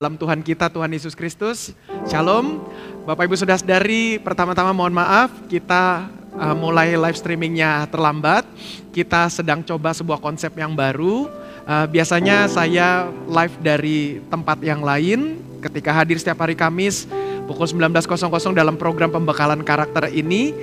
Dalam Tuhan kita, Tuhan Yesus Kristus. Shalom. Bapak Ibu Saudara-saudari, pertama-tama mohon maaf kita mulai live streamingnya terlambat. Kita sedang coba sebuah konsep yang baru. Biasanya saya live dari tempat yang lain ketika hadir setiap hari Kamis pukul 19.00 dalam program pembekalan karakter ini.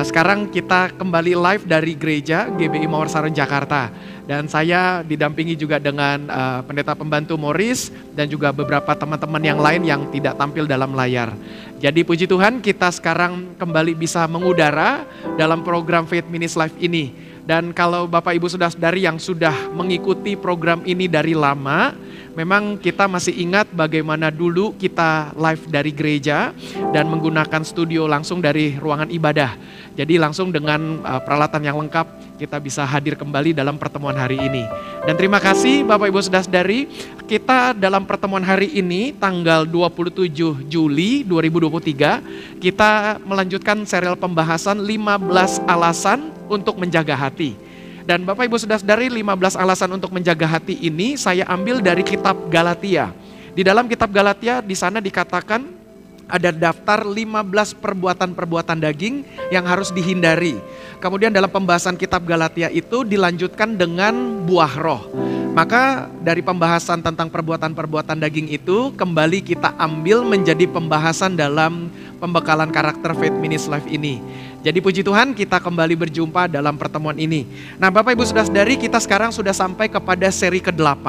Sekarang kita kembali live dari gereja GBI Mawar Saron Jakarta. Dan saya didampingi juga dengan pendeta pembantu Morris dan juga beberapa teman-teman yang lain yang tidak tampil dalam layar. Jadi puji Tuhan kita sekarang kembali bisa mengudara dalam program Faith Minutes Live ini. Dan kalau Bapak Ibu Saudara-saudari yang sudah mengikuti program ini dari lama, memang kita masih ingat bagaimana dulu kita live dari gereja dan menggunakan studio langsung dari ruangan ibadah. Jadi langsung dengan peralatan yang lengkap kita bisa hadir kembali dalam pertemuan hari ini. Dan terima kasih Bapak Ibu Saudara-saudari, kita dalam pertemuan hari ini tanggal 27 Juli 2023, kita melanjutkan serial pembahasan 15 alasan untuk menjaga hati. Dan Bapak Ibu Saudara-saudari, 15 alasan untuk menjaga hati ini saya ambil dari kitab Galatia. Di dalam kitab Galatia di sana dikatakan ada daftar 15 perbuatan-perbuatan daging yang harus dihindari. Kemudian dalam pembahasan kitab Galatia itu dilanjutkan dengan buah roh. Maka dari pembahasan tentang perbuatan-perbuatan daging itu kembali kita ambil menjadi pembahasan dalam pembekalan karakter Faith Minutes Live ini. Jadi puji Tuhan kita kembali berjumpa dalam pertemuan ini. Nah Bapak Ibu Saudara-saudari, kita sekarang sudah sampai kepada seri ke-8.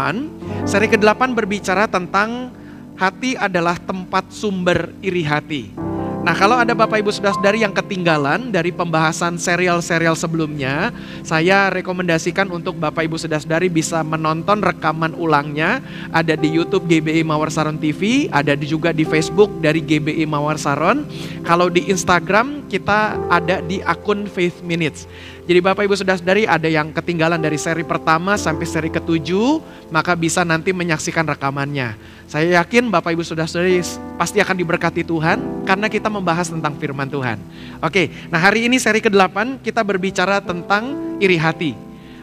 Seri ke-8 berbicara tentang hati adalah tempat sumber iri hati. Nah kalau ada Bapak Ibu Saudara-saudari yang ketinggalan dari pembahasan serial-serial sebelumnya, saya rekomendasikan untuk Bapak Ibu Saudara-saudari bisa menonton rekaman ulangnya. Ada di YouTube GBI Mawar Saron TV, ada juga di Facebook dari GBI Mawar Saron. Kalau di Instagram kita ada di akun Faith Minutes. Jadi Bapak Ibu Saudara-saudari ada yang ketinggalan dari seri pertama sampai seri ke-7, maka bisa nanti menyaksikan rekamannya. Saya yakin Bapak Ibu Saudara-saudari pasti akan diberkati Tuhan karena kita membahas tentang firman Tuhan. Oke, nah hari ini seri ke-8 kita berbicara tentang iri hati.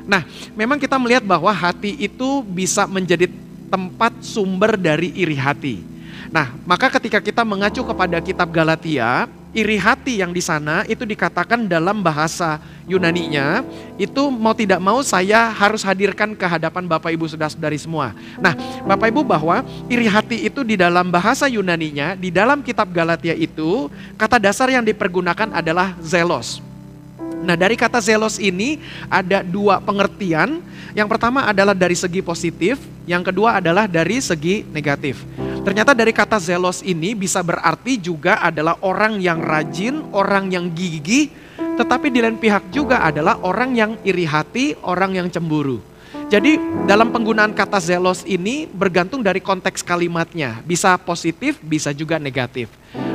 Nah, memang kita melihat bahwa hati itu bisa menjadi tempat sumber dari iri hati. Nah, maka ketika kita mengacu kepada kitab Galatia, iri hati yang di sana itu dikatakan dalam bahasa Yunaninya, itu mau tidak mau saya harus hadirkan ke hadapan Bapak Ibu Saudara-saudari semua. Nah, Bapak Ibu bahwa iri hati itu di dalam bahasa Yunaninya, di dalam kitab Galatia itu, kata dasar yang dipergunakan adalah zelos. Nah dari kata zelos ini ada dua pengertian. Yang pertama adalah dari segi positif, yang kedua adalah dari segi negatif. Ternyata dari kata zelos ini bisa berarti juga adalah orang yang rajin, orang yang gigih, tetapi di lain pihak juga adalah orang yang iri hati, orang yang cemburu. Jadi dalam penggunaan kata zelos ini bergantung dari konteks kalimatnya, bisa positif, bisa juga negatif.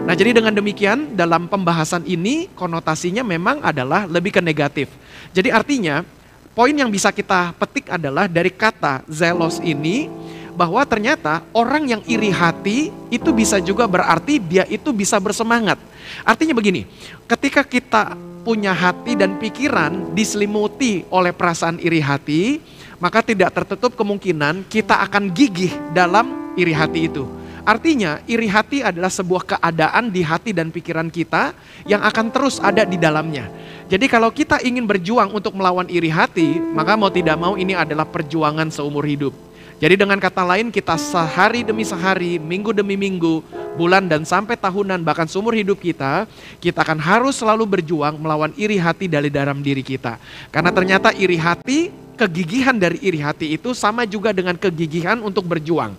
Nah jadi dengan demikian dalam pembahasan ini konotasinya memang adalah lebih ke negatif. Jadi artinya poin yang bisa kita petik adalah dari kata zelos ini, bahwa ternyata orang yang iri hati itu bisa juga berarti dia itu bisa bersemangat. Artinya begini, ketika kita punya hati dan pikiran diselimuti oleh perasaan iri hati, maka tidak tertutup kemungkinan kita akan gigih dalam iri hati itu. Artinya iri hati adalah sebuah keadaan di hati dan pikiran kita yang akan terus ada di dalamnya. Jadi kalau kita ingin berjuang untuk melawan iri hati, maka mau tidak mau ini adalah perjuangan seumur hidup. Jadi dengan kata lain kita sehari demi sehari, minggu demi minggu, bulan dan sampai tahunan bahkan seumur hidup kita akan harus selalu berjuang melawan iri hati dari dalam diri kita. Karena ternyata iri hati, kegigihan dari iri hati itu sama juga dengan kegigihan untuk berjuang,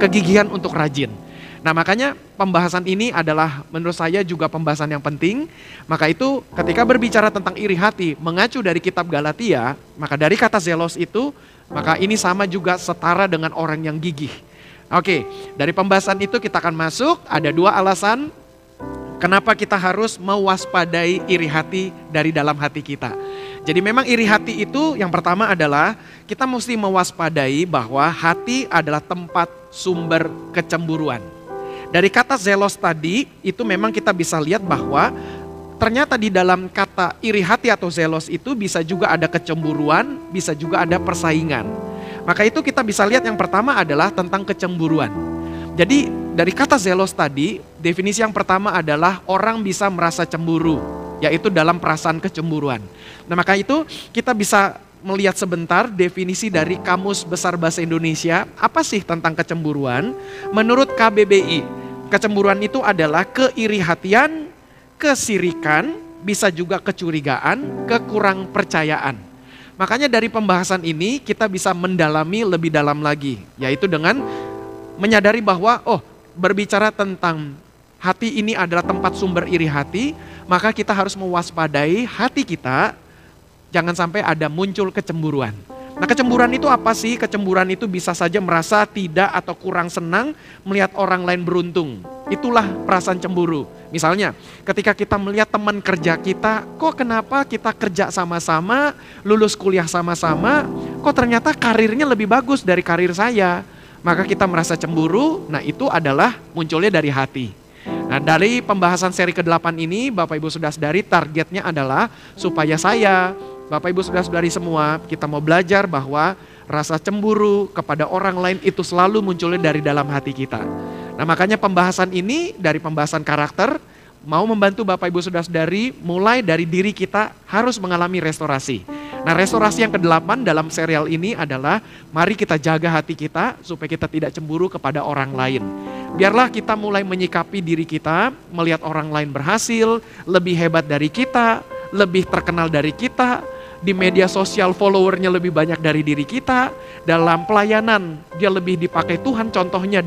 kegigihan untuk rajin. Nah makanya pembahasan ini adalah menurut saya juga pembahasan yang penting. Maka itu ketika berbicara tentang iri hati mengacu dari kitab Galatia, maka dari kata zelos itu, maka ini sama juga setara dengan orang yang gigih. Oke, dari pembahasan itu kita akan masuk, ada dua alasan kenapa kita harus mewaspadai iri hati dari dalam hati kita. Jadi memang iri hati itu yang pertama adalah kita mesti mewaspadai bahwa hati adalah tempat sumber kecemburuan. Dari kata zelos tadi itu memang kita bisa lihat bahwa ternyata di dalam kata iri hati atau zelos itu bisa juga ada kecemburuan, bisa juga ada persaingan. Maka itu kita bisa lihat yang pertama adalah tentang kecemburuan. Jadi dari kata zelos tadi, definisi yang pertama adalah orang bisa merasa cemburu, yaitu dalam perasaan kecemburuan. Nah maka itu kita bisa melihat sebentar definisi dari Kamus Besar Bahasa Indonesia, apa sih tentang kecemburuan? Menurut KBBI, kecemburuan itu adalah keirihatian, kesirikan, bisa juga kecurigaan, kekurang percayaan. Makanya dari pembahasan ini kita bisa mendalami lebih dalam lagi, yaitu dengan menyadari bahwa berbicara tentang hati ini adalah tempat sumber iri hati, maka kita harus mewaspadai hati kita, jangan sampai ada muncul kecemburuan. Nah kecemburuan itu apa sih? Kecemburuan itu bisa saja merasa tidak atau kurang senang melihat orang lain beruntung. Itulah perasaan cemburu. Misalnya ketika kita melihat teman kerja kita, kok kenapa kita kerja sama-sama, lulus kuliah sama-sama, kok ternyata karirnya lebih bagus dari karir saya. Maka kita merasa cemburu, nah itu adalah munculnya dari hati. Nah dari pembahasan seri ke-8 ini, Bapak Ibu Saudara-saudari, targetnya adalah supaya saya, Bapak Ibu Saudara-saudari semua, kita mau belajar bahwa rasa cemburu kepada orang lain itu selalu munculnya dari dalam hati kita. Nah makanya pembahasan ini dari pembahasan karakter, mau membantu Bapak Ibu Saudara-saudari mulai dari diri kita harus mengalami restorasi. Nah restorasi yang ke-8 dalam serial ini adalah mari kita jaga hati kita supaya kita tidak cemburu kepada orang lain. Biarlah kita mulai menyikapi diri kita, melihat orang lain berhasil, lebih hebat dari kita, lebih terkenal dari kita, di media sosial followernya lebih banyak dari diri kita, dalam pelayanan dia lebih dipakai Tuhan contohnya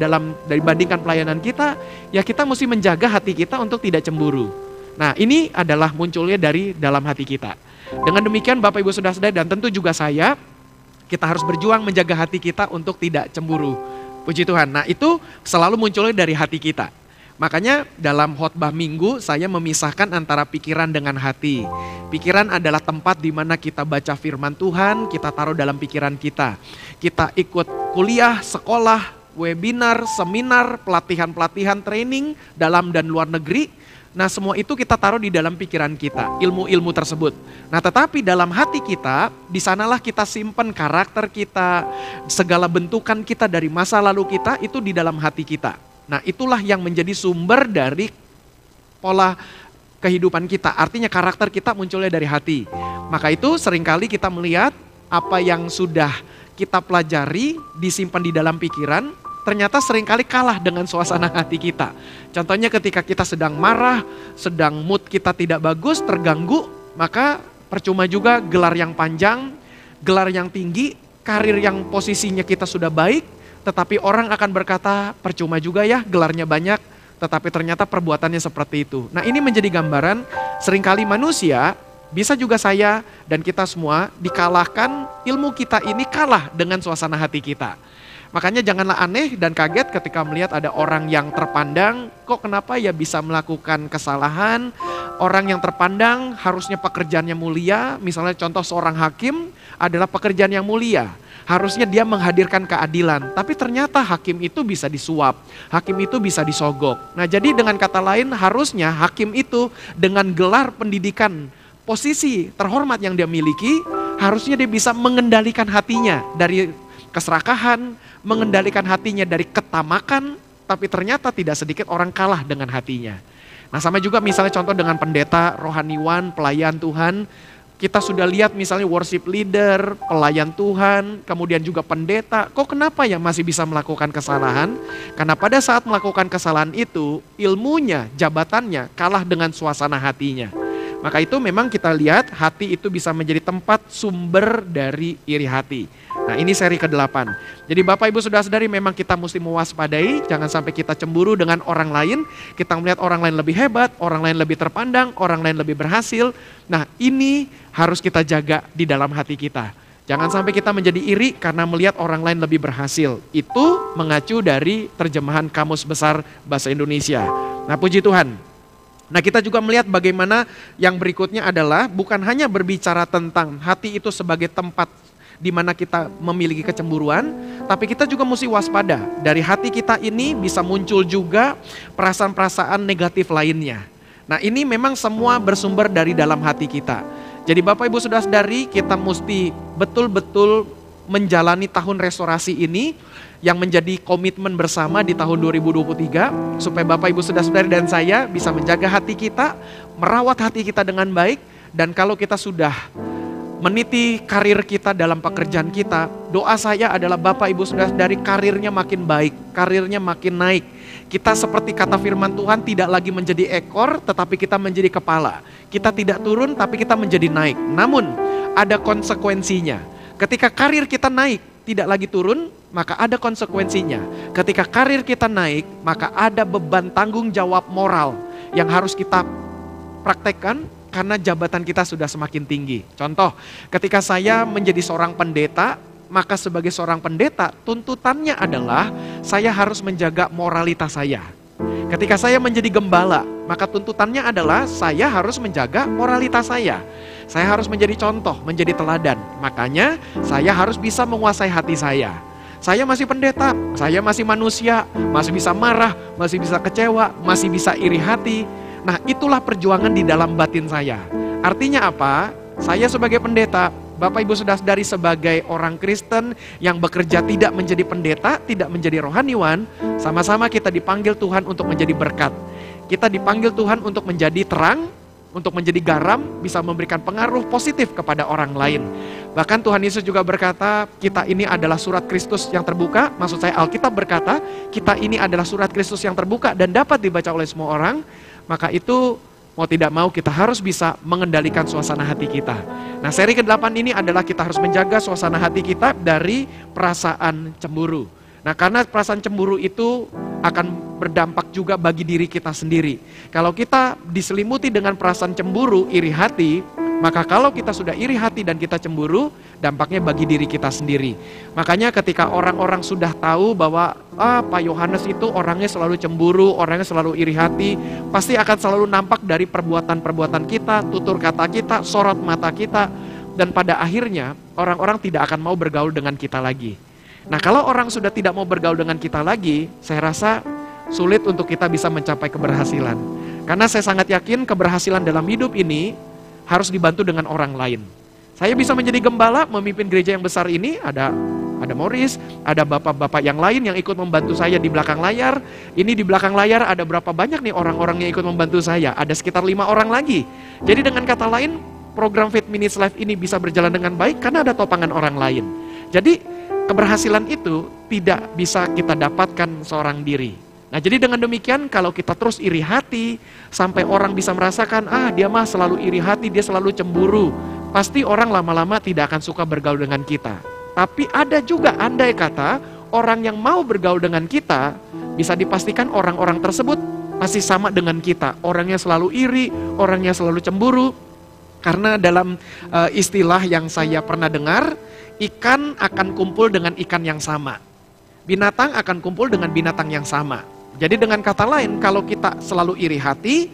dibandingkan pelayanan kita, ya kita mesti menjaga hati kita untuk tidak cemburu. Nah ini adalah munculnya dari dalam hati kita. Dengan demikian Bapak Ibu Saudara-saudari dan tentu juga saya, kita harus berjuang menjaga hati kita untuk tidak cemburu. Puji Tuhan. Nah itu selalu munculnya dari hati kita. Makanya dalam khotbah minggu saya memisahkan antara pikiran dengan hati. Pikiran adalah tempat di mana kita baca firman Tuhan, kita taruh dalam pikiran kita. Kita ikut kuliah, sekolah, webinar, seminar, pelatihan-pelatihan, training dalam dan luar negeri. Nah semua itu kita taruh di dalam pikiran kita, ilmu-ilmu tersebut. Nah tetapi dalam hati kita, di sanalah kita simpan karakter kita, segala bentukan kita dari masa lalu kita itu di dalam hati kita. Nah itulah yang menjadi sumber dari pola kehidupan kita. Artinya karakter kita munculnya dari hati. Maka itu seringkali kita melihat apa yang sudah kita pelajari, disimpan di dalam pikiran, ternyata seringkali kalah dengan suasana hati kita. Contohnya ketika kita sedang marah, sedang mood kita tidak bagus, terganggu, maka percuma juga gelar yang panjang, gelar yang tinggi, karir yang posisinya kita sudah baik, tetapi orang akan berkata percuma juga ya gelarnya banyak, tetapi ternyata perbuatannya seperti itu. Nah ini menjadi gambaran seringkali manusia, bisa juga saya dan kita semua dikalahkan, ilmu kita ini kalah dengan suasana hati kita. Makanya janganlah aneh dan kaget ketika melihat ada orang yang terpandang, kok kenapa ya bisa melakukan kesalahan, orang yang terpandang harusnya pekerjaannya mulia, misalnya contoh seorang hakim adalah pekerjaan yang mulia, harusnya dia menghadirkan keadilan, tapi ternyata hakim itu bisa disuap, hakim itu bisa disogok. Nah jadi dengan kata lain harusnya hakim itu dengan gelar pendidikan, posisi terhormat yang dia miliki, harusnya dia bisa mengendalikan hatinya dari keserakahan, mengendalikan hatinya dari ketamakan, tapi ternyata tidak sedikit orang kalah dengan hatinya. Nah sama juga misalnya contoh dengan pendeta, rohaniwan, pelayan Tuhan, kita sudah lihat misalnya worship leader, pelayan Tuhan, kemudian juga pendeta, kok kenapa ya masih bisa melakukan kesalahan? Karena pada saat melakukan kesalahan itu, ilmunya, jabatannya kalah dengan suasana hatinya. Maka itu memang kita lihat hati itu bisa menjadi tempat sumber dari iri hati. Nah ini seri ke-8. Jadi Bapak Ibu Saudara-saudari memang kita mesti mewaspadai, jangan sampai kita cemburu dengan orang lain, kita melihat orang lain lebih hebat, orang lain lebih terpandang, orang lain lebih berhasil. Nah ini harus kita jaga di dalam hati kita. Jangan sampai kita menjadi iri karena melihat orang lain lebih berhasil. Itu mengacu dari terjemahan Kamus Besar Bahasa Indonesia. Nah puji Tuhan. Nah kita juga melihat bagaimana yang berikutnya adalah bukan hanya berbicara tentang hati itu sebagai tempat di mana kita memiliki kecemburuan, tapi kita juga mesti waspada. Dari hati kita ini bisa muncul juga perasaan-perasaan negatif lainnya. Nah ini memang semua bersumber dari dalam hati kita. Jadi Bapak Ibu Saudara-saudari, kita mesti betul-betul menjalani tahun restorasi ini yang menjadi komitmen bersama di tahun 2023 supaya Bapak Ibu Saudara-saudari dan saya bisa menjaga hati kita, merawat hati kita dengan baik, dan kalau kita sudah meniti karir kita dalam pekerjaan kita, doa saya adalah Bapak Ibu Saudara-saudari karirnya makin baik, karirnya makin naik. Kita seperti kata firman Tuhan tidak lagi menjadi ekor tetapi kita menjadi kepala. Kita tidak turun tapi kita menjadi naik. Namun ada konsekuensinya. Ketika karir kita naik, tidak lagi turun, maka ada konsekuensinya. Ketika karir kita naik, maka ada beban tanggung jawab moral yang harus kita praktekkan karena jabatan kita sudah semakin tinggi. Contoh, ketika saya menjadi seorang pendeta, maka sebagai seorang pendeta, tuntutannya adalah saya harus menjaga moralitas saya. Ketika saya menjadi gembala, maka tuntutannya adalah saya harus menjaga moralitas saya. Saya harus menjadi contoh, menjadi teladan. Makanya saya harus bisa menguasai hati saya. Saya masih pendeta, saya masih manusia, masih bisa marah, masih bisa kecewa, masih bisa iri hati. Nah, itulah perjuangan di dalam batin saya. Artinya apa? Saya sebagai pendeta, Bapak Ibu Saudara-saudari sebagai orang Kristen yang bekerja tidak menjadi pendeta, tidak menjadi rohaniwan, sama-sama kita dipanggil Tuhan untuk menjadi berkat. Kita dipanggil Tuhan untuk menjadi terang, untuk menjadi garam, bisa memberikan pengaruh positif kepada orang lain. Bahkan Tuhan Yesus juga berkata, kita ini adalah surat Kristus yang terbuka. Maksud saya Alkitab berkata, kita ini adalah surat Kristus yang terbuka dan dapat dibaca oleh semua orang. Maka itu mau tidak mau kita harus bisa mengendalikan suasana hati kita. Nah, seri ke-8 ini adalah kita harus menjaga suasana hati kita dari perasaan cemburu. Nah, karena perasaan cemburu itu akan berdampak juga bagi diri kita sendiri. Kalau kita diselimuti dengan perasaan cemburu, iri hati, maka kalau kita sudah iri hati dan kita cemburu, dampaknya bagi diri kita sendiri. Makanya ketika orang-orang sudah tahu bahwa Pak Yohanes itu orangnya selalu cemburu, orangnya selalu iri hati, pasti akan selalu nampak dari perbuatan-perbuatan kita, tutur kata kita, sorot mata kita, dan pada akhirnya orang-orang tidak akan mau bergaul dengan kita lagi. Nah, kalau orang sudah tidak mau bergaul dengan kita lagi, saya rasa sulit untuk kita bisa mencapai keberhasilan. Karena saya sangat yakin keberhasilan dalam hidup ini harus dibantu dengan orang lain. Saya bisa menjadi gembala, memimpin gereja yang besar ini, ada Morris, ada bapak-bapak yang lain yang ikut membantu saya di belakang layar. Ini di belakang layar ada berapa banyak nih orang-orang yang ikut membantu saya? Ada sekitar 5 orang lagi. Jadi dengan kata lain, program Faith Minutes Live ini bisa berjalan dengan baik karena ada topangan orang lain. Jadi keberhasilan itu tidak bisa kita dapatkan seorang diri. Nah, jadi dengan demikian kalau kita terus iri hati sampai orang bisa merasakan, dia mah selalu iri hati, dia selalu cemburu, pasti orang lama-lama tidak akan suka bergaul dengan kita. Tapi ada juga andai kata orang yang mau bergaul dengan kita, bisa dipastikan orang-orang tersebut masih sama dengan kita. Orangnya selalu iri, orangnya selalu cemburu. Karena dalam istilah yang saya pernah dengar, ikan akan kumpul dengan ikan yang sama. Binatang akan kumpul dengan binatang yang sama. Jadi dengan kata lain, kalau kita selalu iri hati,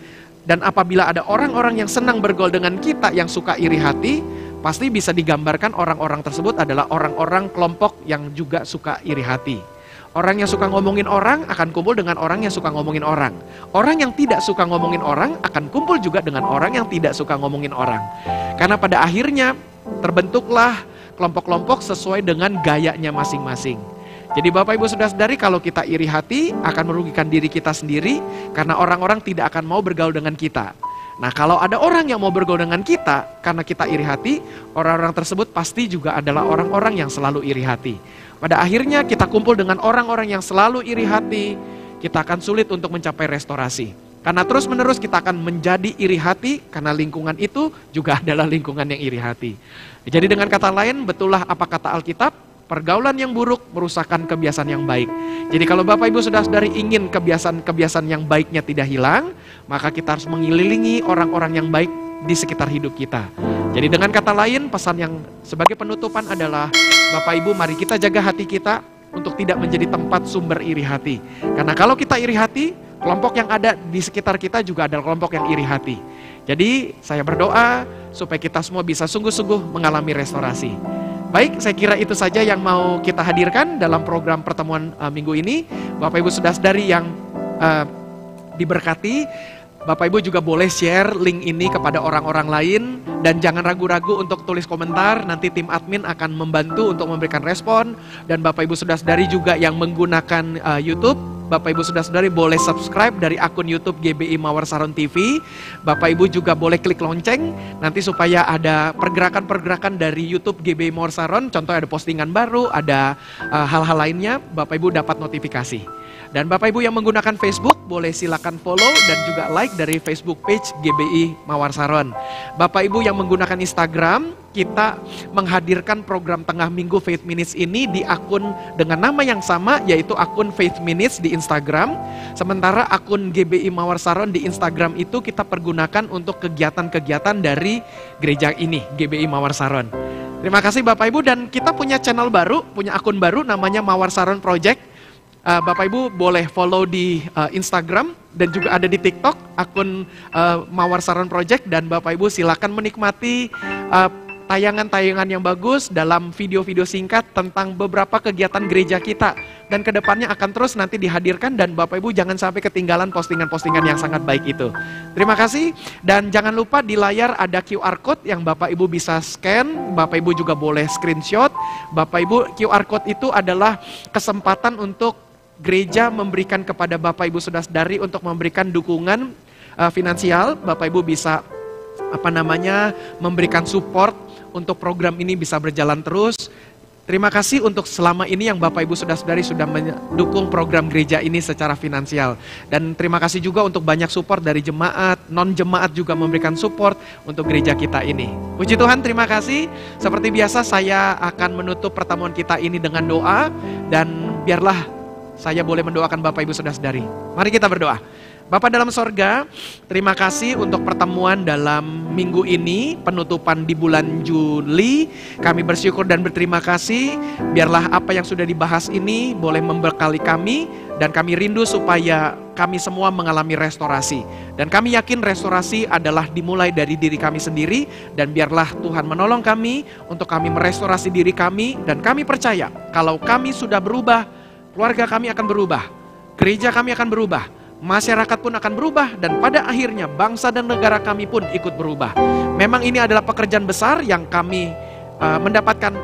dan apabila ada orang-orang yang senang bergaul dengan kita yang suka iri hati, pasti bisa digambarkan orang-orang tersebut adalah orang-orang kelompok yang juga suka iri hati. Orang yang suka ngomongin orang akan kumpul dengan orang yang suka ngomongin orang. Orang yang tidak suka ngomongin orang akan kumpul juga dengan orang yang tidak suka ngomongin orang. Karena pada akhirnya terbentuklah kelompok-kelompok sesuai dengan gayanya masing-masing. Jadi Bapak Ibu Saudara-saudari, kalau kita iri hati akan merugikan diri kita sendiri karena orang-orang tidak akan mau bergaul dengan kita. Nah, kalau ada orang yang mau bergaul dengan kita karena kita iri hati, orang-orang tersebut pasti juga adalah orang-orang yang selalu iri hati. Pada akhirnya kita kumpul dengan orang-orang yang selalu iri hati, kita akan sulit untuk mencapai restorasi. Karena terus-menerus kita akan menjadi iri hati karena lingkungan itu juga adalah lingkungan yang iri hati. Jadi dengan kata lain, betullah apa kata Alkitab? Pergaulan yang buruk merusakkan kebiasaan yang baik. Jadi kalau Bapak Ibu Saudara-saudari ingin kebiasaan-kebiasaan yang baiknya tidak hilang, maka kita harus mengelilingi orang-orang yang baik di sekitar hidup kita. Jadi dengan kata lain, pesan yang sebagai penutupan adalah, Bapak Ibu mari kita jaga hati kita untuk tidak menjadi tempat sumber iri hati. Karena kalau kita iri hati, kelompok yang ada di sekitar kita juga adalah kelompok yang iri hati. Jadi saya berdoa supaya kita semua bisa sungguh-sungguh mengalami restorasi. Baik, saya kira itu saja yang mau kita hadirkan dalam program pertemuan minggu ini. Bapak Ibu Saudara-saudari yang diberkati, Bapak Ibu juga boleh share link ini kepada orang-orang lain. Dan jangan ragu-ragu untuk tulis komentar, nanti tim admin akan membantu untuk memberikan respon. Dan Bapak Ibu Saudara-saudari juga yang menggunakan YouTube, Bapak Ibu Saudara-saudari boleh subscribe dari akun YouTube GBI Mawar Saron TV. Bapak Ibu juga boleh klik lonceng, nanti supaya ada pergerakan-pergerakan dari YouTube GBI Mawar Saron. Contohnya ada postingan baru, ada hal-hal lainnya, Bapak Ibu dapat notifikasi. Dan Bapak Ibu yang menggunakan Facebook, boleh silakan follow dan juga like dari Facebook page GBI Mawar Saron. Bapak Ibu yang menggunakan Instagram, kita menghadirkan program Tengah Minggu Faith Minutes ini di akun dengan nama yang sama, yaitu akun Faith Minutes di Instagram. Sementara akun GBI Mawar Saron di Instagram itu kita pergunakan untuk kegiatan-kegiatan dari gereja ini, GBI Mawar Saron. Terima kasih Bapak Ibu, dan kita punya channel baru, punya akun baru namanya Mawar Saron Project. Bapak Ibu boleh follow di Instagram dan juga ada di TikTok akun Mawar Saron Project, dan Bapak Ibu silakan menikmati tayangan-tayangan yang bagus dalam video-video singkat tentang beberapa kegiatan gereja kita, dan kedepannya akan terus nanti dihadirkan, dan Bapak Ibu jangan sampai ketinggalan postingan-postingan yang sangat baik itu. Terima kasih, dan jangan lupa di layar ada QR Code yang Bapak Ibu bisa scan, Bapak Ibu juga boleh screenshot. Bapak Ibu, QR Code itu adalah kesempatan untuk gereja memberikan kepada Bapak Ibu Saudara-saudari untuk memberikan dukungan finansial. Bapak Ibu bisa memberikan support untuk program ini bisa berjalan terus. Terima kasih untuk selama ini yang Bapak Ibu Saudara-saudari sudah mendukung program gereja ini secara finansial. Dan terima kasih juga untuk banyak support dari jemaat, non-jemaat juga memberikan support untuk gereja kita ini. Puji Tuhan, terima kasih. Seperti biasa saya akan menutup pertemuan kita ini dengan doa, dan biarlah saya boleh mendoakan Bapak Ibu Saudara-saudari. Mari kita berdoa. Bapa dalam sorga, terima kasih untuk pertemuan dalam minggu ini, penutupan di bulan Juli. Kami bersyukur dan berterima kasih. Biarlah apa yang sudah dibahas ini boleh membekali kami, dan kami rindu supaya kami semua mengalami restorasi. Dan kami yakin restorasi adalah dimulai dari diri kami sendiri, dan biarlah Tuhan menolong kami untuk kami merestorasi diri kami, dan kami percaya kalau kami sudah berubah, keluarga kami akan berubah, gereja kami akan berubah, masyarakat pun akan berubah, dan pada akhirnya bangsa dan negara kami pun ikut berubah. Memang ini adalah pekerjaan besar yang kami mendapatkan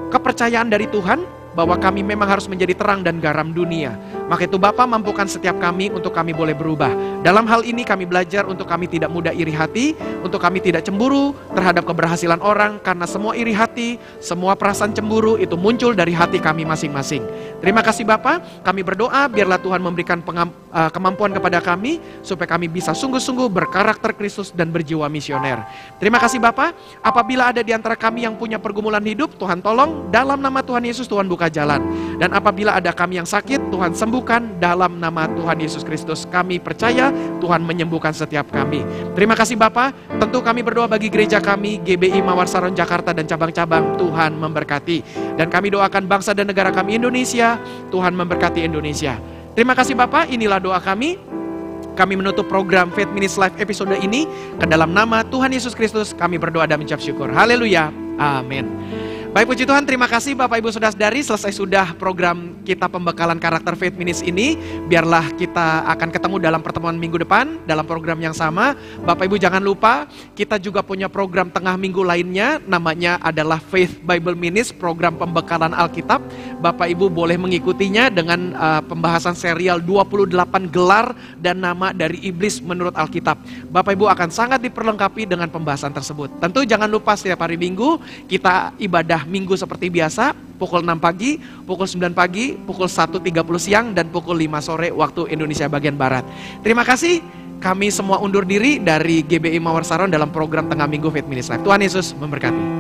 kepercayaan dari Tuhan, bahwa kami memang harus menjadi terang dan garam dunia. Maka itu Bapa, mampukan setiap kami untuk kami boleh berubah. Dalam hal ini kami belajar untuk kami tidak mudah iri hati, untuk kami tidak cemburu terhadap keberhasilan orang, karena semua iri hati, semua perasaan cemburu itu muncul dari hati kami masing-masing. Terima kasih Bapa, kami berdoa biarlah Tuhan memberikan kemampuan kepada kami, supaya kami bisa sungguh-sungguh berkarakter Kristus dan berjiwa misioner. Terima kasih Bapa, apabila ada di antara kami yang punya pergumulan hidup, Tuhan tolong, dalam nama Tuhan Yesus Tuhan buka jalan. Dan apabila ada kami yang sakit, Tuhan sembuhkan dalam nama Tuhan Yesus Kristus. Kami percaya Tuhan menyembuhkan setiap kami. Terima kasih Bapa. Tentu kami berdoa bagi gereja kami, GBI Mawar Saron Jakarta dan cabang-cabang. Tuhan memberkati. Dan kami doakan bangsa dan negara kami Indonesia. Tuhan memberkati Indonesia. Terima kasih Bapa. Inilah doa kami. Kami menutup program Faith Minutes Live episode ini. Ke dalam nama Tuhan Yesus Kristus kami berdoa dan mengucap syukur. Haleluya. Amin. Baik, puji Tuhan, terima kasih Bapak Ibu Saudara-saudari. Selesai sudah program kita pembekalan karakter Faith Minutes ini. Biarlah kita akan ketemu dalam pertemuan minggu depan dalam program yang sama. Bapak Ibu jangan lupa, kita juga punya program tengah minggu lainnya, namanya adalah Faith Bible Minutes, program pembekalan Alkitab. Bapak Ibu boleh mengikutinya dengan pembahasan serial 28 gelar dan nama dari iblis menurut Alkitab. Bapak Ibu akan sangat diperlengkapi dengan pembahasan tersebut. Tentu jangan lupa setiap hari Minggu kita ibadah Minggu seperti biasa, pukul 6 pagi, pukul 9 pagi, pukul 1.30 siang, dan pukul 5 sore waktu Indonesia bagian Barat. Terima kasih, kami semua undur diri dari GBI Mawar Saron dalam program Tengah Minggu Faith Minutes Live. Tuhan Yesus memberkati.